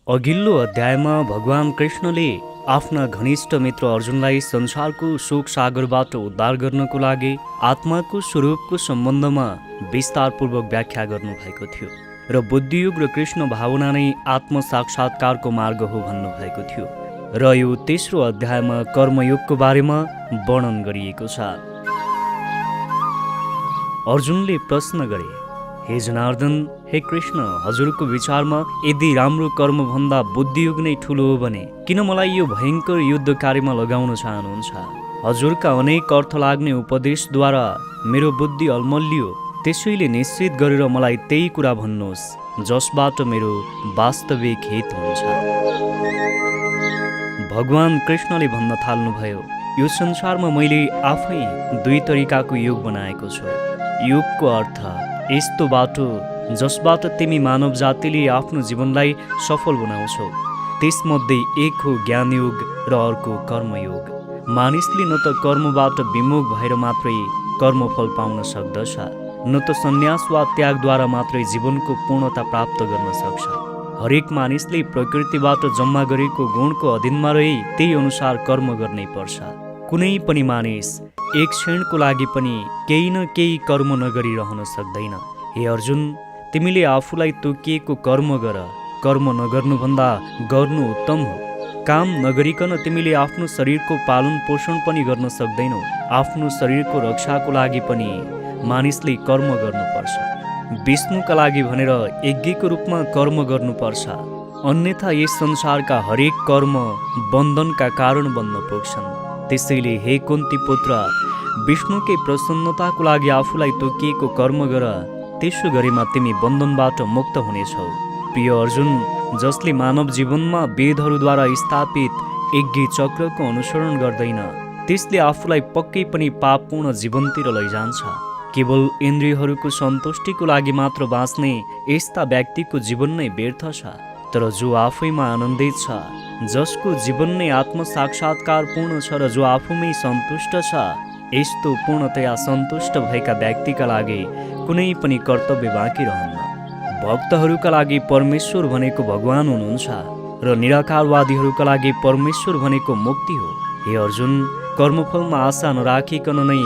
अघिल्लो अध्यायमा भगवान कृष्णले आफ्ना घनिष्ठ मित्र अर्जुनलाई संसारको शोक सागरबाट उद्धार गर्नको लागि आत्माको स्वरूपको सम्बन्धमा विस्तारपूर्वक व्याख्या गर्नुभएको थियो र बुद्धियोग र कृष्ण भावना नै आत्म साक्षात्कारको मार्ग हो भन्नुभएको थियो र यो तेस्रो अध्यायमा कर्मयोगको बारेमा वर्णन गरिएको छ। अर्जुनले प्रश्न गरे, हे जनार्दन, हे कृष्ण, हजुरको विचारमा यदि राम्रो कर्मभन्दा बुद्धियोग नै ठुलो हो भने किन मलाई यो भयङ्कर युद्ध कार्यमा लगाउन चाहनुहुन्छ? हजुरका अनेक अर्थ लाग्ने उपदेशद्वारा मेरो बुद्धि अल्मलियो, त्यसैले निश्चित गरेर मलाई त्यही कुरा भन्नुहोस् जसबाट मेरो वास्तविक हित हुन्छ। भगवान कृष्णले भन्न थाल्नुभयो, यो संसारमा मैले आफै दुई तरिकाको योग बनाएको छु। योगको अर्थ यस्तो बाटो जसबाट तिमी मानव जातिले आफ्नो जीवनलाई सफल बनाउँछौ। त्यसमध्ये एक हो ज्ञानयोग र अर्को कर्मयोग। मानिसले न त कर्मबाट विमुख भएर मात्रै कर्मफल पाउन सक्दछ, न त सन्यास वा त्यागद्वारा मात्रै जीवनको पूर्णता प्राप्त गर्न सक्छ। हरेक मानिसले प्रकृतिबाट जम्मा गरेको गुणको अधीनमा रही त्यही अनुसार कर्म गर्नै पर्छ। कुनै पनि मानिस एक क्षणको लागि पनि केही न केही कर्म नगरिरहन सक्दैन। हे अर्जुन, तिमीले आफूलाई तोकिएको कर्म गर। कर्म नगर्नुभन्दा गर्नु उत्तम हो। काम नगरिकन तिमीले आफ्नो शरीरको पालन पोषण पनि गर्न सक्दैनौ। आफ्नो शरीरको रक्षाको लागि पनि मानिसले कर्म गर्नुपर्छ। विष्णुका लागि भनेर यज्ञको रूपमा कर्म गर्नुपर्छ, अन्यथा यस संसारका हरेक कर्म बन्धनका कारण बन्न पुग्छन्। त्यसैले हे कुन्ती पुत्र, विष्णुकै प्रसन्नताको लागि आफूलाई तोकिएको कर्म गर, त्यसो गरेमा तिमी बन्धनबाट मुक्त हुनेछौ। प्रिय अर्जुन, जसले मानव जीवनमा वेदहरूद्वारा स्थापित यज्ञ चक्रको अनुसरण गर्दैन, त्यसले आफूलाई पक्कै पनि पापपूर्ण जीवनतिर लैजान्छ। केवल इन्द्रियहरूको सन्तुष्टिको लागि मात्र बाँच्ने यस्ता व्यक्तिको जीवन नै व्यर्थ छ। तर जो आफैमा आनन्दित छ, जसको जीवन नै आत्म साक्षात्कार पूर्ण छ र जो आफूमै सन्तुष्ट छ, यस्तो पूर्णतया सन्तुष्ट भएका व्यक्तिका लागि कुनै पनि कर्तव्य बाँकी रहन्न। भक्तहरूका लागि परमेश्वर भनेको भगवान हुनुहुन्छ र निराकारवादीहरूका लागि परमेश्वर भनेको मुक्ति हो। हे अर्जुन, कर्मफलमा आशा नराखिकन नै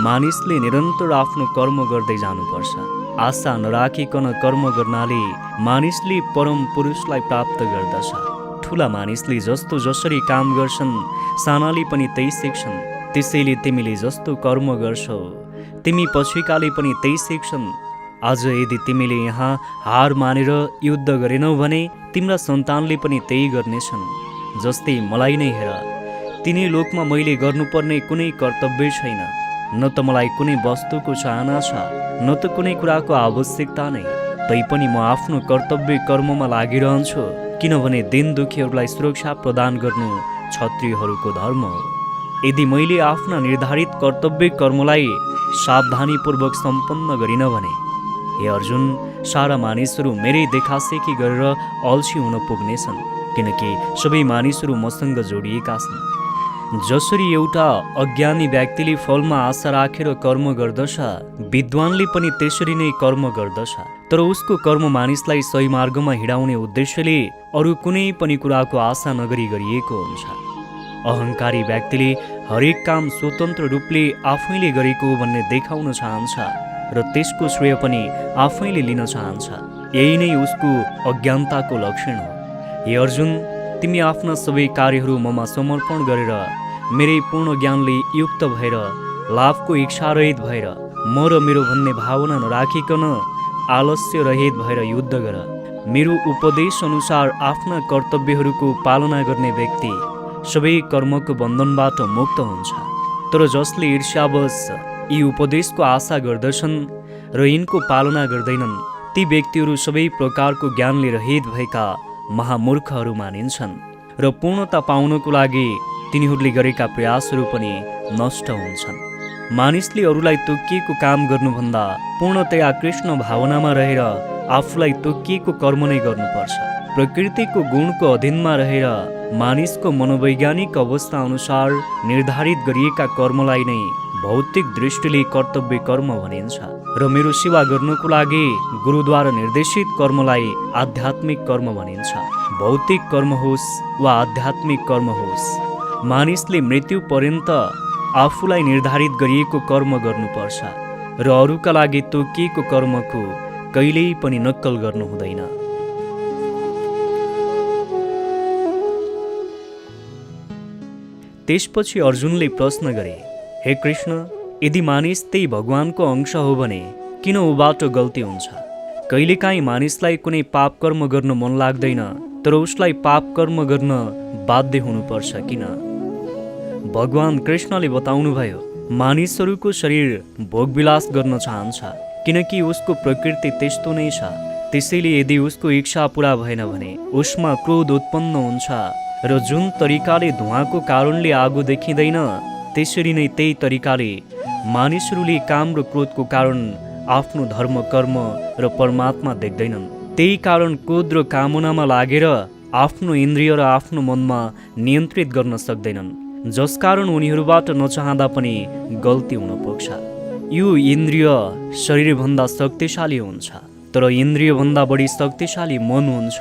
मानिसले निरन्तर आफ्नो कर्म गर्दै जानुपर्छ। आशा नराखिकन कर्म गर्नाले मानिसले परम पुरुषलाई प्राप्त गर्दछ। ठुला मानिसले जस्तो जसरी काम गर्छन्, सानाले पनि त्यही सिक्छन्। त्यसैले तिमीले जस्तो कर्म गर्छौ, तिमी पछिकाले पनि त्यही सिक्छन्। आज यदि तिमीले यहाँ हार मानेर युद्ध गरेनौ भने तिम्रा सन्तानले पनि त्यही गर्नेछन्। जस्तै मलाई नै हेर, तिनै लोकमा मैले गर्नुपर्ने कुनै कर्तव्य छैन। न त मलाई कुनै वस्तुको चाहना छ, न त कुनै कुराको आवश्यकता नै। तैपनि म आफ्नो कर्तव्य कर्ममा लागिरहन्छु, किनभने दिन दुखीहरूलाई सुरक्षा प्रदान गर्नु क्षत्रियहरूको धर्म हो। यदि मैले आफ्ना निर्धारित कर्तव्य कर्मलाई सावधानीपूर्वक सम्पन्न गरिन भने, हे अर्जुन, सारा मानिसहरू मेरै देखासेखी गरेर अल्छी हुन पुग्नेछन्, किनकि सबै मानिसहरू मसँग जोडिएका छन्। जसरी एउटा अज्ञानी व्यक्तिले फलमा आशा राखेर कर्म गर्दछ, विद्वानले पनि त्यसरी नै कर्म गर्दछ। तर उसको कर्म मानिसलाई सही मार्गमा हिँडाउने उद्देश्यले अरू कुनै पनि कुराको आशा नगरी गरिएको हुन्छ। अहङ्कारी व्यक्तिले हरेक काम स्वतन्त्र रूपले आफैले गरेको हो भन्ने देखाउन चाहन्छ र त्यसको श्रेय पनि आफैले लिन चाहन्छ। यही नै उसको अज्ञानताको लक्षण हो। हे अर्जुन, तिमी आफ्ना सबै कार्यहरू ममा समर्पण गरेर मेरै पूर्ण ज्ञानले युक्त भएर लाभको इच्छा रहित भएर म र मेरो भन्ने भावना नराखिकन आलस्य रहित भएर युद्ध गर। मेरो उपदेश अनुसार आफ्ना कर्तव्यहरूको पालना गर्ने व्यक्ति सबै कर्मको बन्धनबाट मुक्त हुन्छ। तर जसले ईर्ष्यावश यी उपदेशको आशा गर्दछन् र यिनको पालना गर्दैनन्, ती व्यक्तिहरू सबै प्रकारको ज्ञानले रहित भएका महामूर्खहरू मानिन्छन् र पूर्णता पाउनको लागि तिनीहरूले गरेका प्रयासहरू पनि नष्ट हुन्छन्। मानिसले अरूलाई तोकिएको काम गर्नुभन्दा पूर्णतया कृष्ण भावनामा रहेर आफूलाई तोकिएको कर्म नै गर्नुपर्छ। प्रकृतिको गुणको अधीनमा रहेर मानिसको मनोवैज्ञानिक अवस्था अनुसार निर्धारित गरिएका कर्मलाई नै भौतिक दृष्टिले कर्तव्य कर्म भनिन्छ र मेरो सेवा गर्नको लागि गुरुद्वारा निर्देशित कर्मलाई आध्यात्मिक कर्म भनिन्छ। भौतिक कर्म होस् वा आध्यात्मिक कर्म होस्, मानिसले मृत्यु पर्यन्त आफूलाई निर्धारित गरिएको कर्म गर्नुपर्छ र अरूका लागि तोकिएको कर्मको कहिल्यै पनि नक्कल गर्नु हुँदैन। त्यसपछि अर्जुनले प्रश्न गरे, हे कृष्ण, यदि मानिस त्यही भगवानको अंश हो भने किन ऊबाट गल्ती हुन्छ? कहिलेकाहीँ मानिसलाई कुनै पाप कर्म गर्न मन लाग्दैन, तर उसलाई पाप कर्म गर्न बाध्य हुनुपर्छ किन? भगवान कृष्णले बताउनुभयो, मानिसहरूको शरीर भोगविलास गर्न चाहन्छ किनकि उसको प्रकृति त्यस्तो नै छ। त्यसैले यदि उसको इच्छा पूरा भएन भने उसमा क्रोध उत्पन्न हुन्छ र जुन तरिकाले धुवाँको कारणले आगो देखिँदैन, त्यसरी नै त्यही तरिकाले मानिसहरूले काम र क्रोधको कारण आफ्नो धर्म, कर्म र परमात्मा देख्दैनन्। त्यही कारण क्रोध र कामनामा लागेर आफ्नो इन्द्रिय र आफ्नो मनमा नियन्त्रित गर्न सक्दैनन्, जसकारण उनीहरूबाट नचाहँदा पनि गल्ती हुन पुग्छ। यो इन्द्रिय शरीरभन्दा शक्तिशाली हुन्छ, तर इन्द्रियभन्दा बढी शक्तिशाली मन हुन्छ,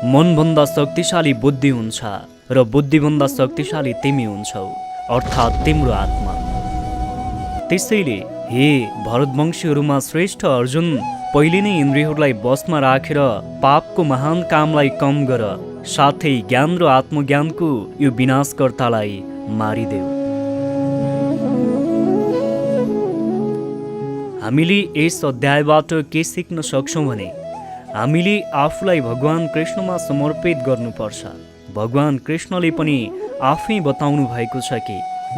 मनभन्दा शक्तिशाली बुद्धि हुन्छ र बुद्धिभन्दा शक्तिशाली तिमी हुन्छौ, अर्थात् तिम्रो आत्मा। त्यसैले हे भरतवंशीहरूमा श्रेष्ठ अर्जुन, पहिले नै इन्द्रियहरूलाई बसमा राखेर पापको महान कामलाई कम गर, साथै ज्ञान र आत्मज्ञानको यो विनाशकर्तालाई मारिदेऊ। हामीले यस अध्यायबाट के सिक्न सक्छौँ भने हामीले आफूलाई भगवान कृष्णमा समर्पित गर्नुपर्छ। भगवान कृष्णले पनि आफै बताउनु भएको छ कि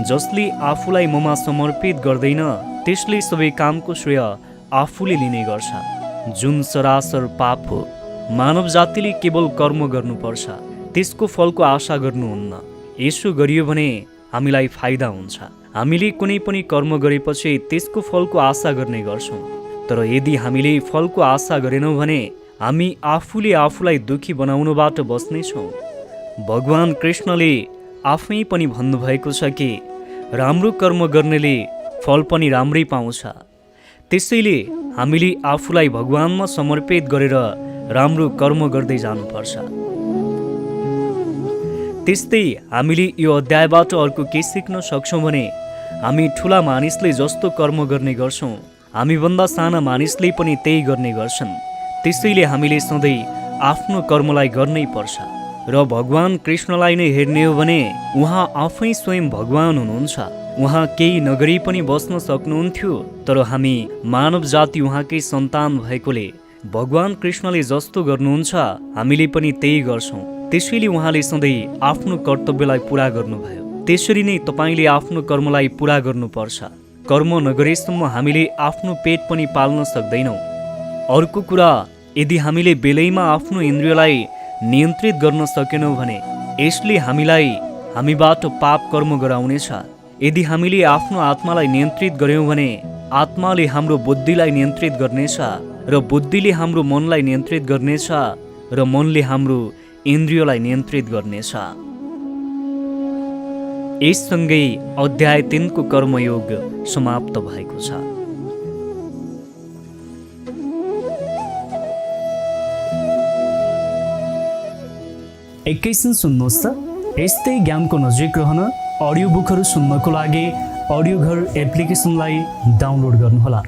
जसले आफूलाई ममा समर्पित गर्दैन त्यसले सबै कामको श्रेय आफूले लिने गर्छ, जुन सरासर पाप हो। मानव जातिले केवल कर्म गर्नुपर्छ, त्यसको फलको आशा गर्नुहुन्न। यसो गरियो भने हामीलाई फाइदा हुन्छ। हामीले कुनै पनि कर्म गरेपछि त्यसको फलको आशा गर्ने गर्छौँ, तर यदि हामीले फलको आशा गरेनौँ भने हामी आफूले आफूलाई दुखी बनाउनबाट बस्नेछौँ। भगवान कृष्णले आफै पनि भन्नुभएको छ कि राम्रो कर्म गर्नेले फल पनि राम्रै पाउँछ। त्यसैले हामीले आफूलाई भगवानमा समर्पित गरेर राम्रो कर्म गर्दै जानुपर्छ। त्यस्तै हामीले यो अध्यायबाट अर्को के सिक्न सक्छौँ भने हामी ठुला मानिसले जस्तो कर्म गर्ने गर्छौँ, हामीभन्दा साना मानिसले पनि त्यही गर्ने गर्छन्। त्यसैले हामीले सधैँ आफ्नो कर्मलाई गर्नै पर्छ र भगवान कृष्णलाई नै हेर्ने हो भने उहाँ आफै स्वयं भगवान हुनुहुन्छ। उहाँ केही नगरी पनि बस्न सक्नुहुन्थ्यो, तर हामी मानव जाति उहाँकै सन्तान भएकोले भगवान कृष्णले जस्तो गर्नुहुन्छ हामीले पनि त्यही गर्छौँ। त्यसैले उहाँले सधैँ आफ्नो कर्तव्यलाई पुरा गर्नुभयो। त्यसरी नै तपाईँले आफ्नो कर्मलाई पुरा गर्नुपर्छ। कर्म नगरेसम्म हामीले आफ्नो पेट पनि पाल्न सक्दैनौँ। अर्को कुरा, यदि हामीले बेलैमा आफ्नो इन्द्रियलाई नियन्त्रित गर्न सकेनौँ भने यसले हामीबाट पाप कर्म गराउनेछ। यदि हामीले आफ्नो आत्मालाई नियन्त्रित गर्यौँ भने आत्माले हाम्रो बुद्धिलाई नियन्त्रित गर्नेछ र बुद्धिले हाम्रो मनलाई नियन्त्रित गर्नेछ र मनले हाम्रो इन्द्रियलाई नियन्त्रित गर्नेछ। यससँगै अध्याय 3 को कर्मयोग समाप्त भएको छ। एकैछिन सुन्नुहोस् त, यस्तै ज्ञानको नजिक रहन अडियो बुकहरू सुन्नको लागि अडियो घर एप्लिकेसनलाई डाउनलोड गर्नुहोला।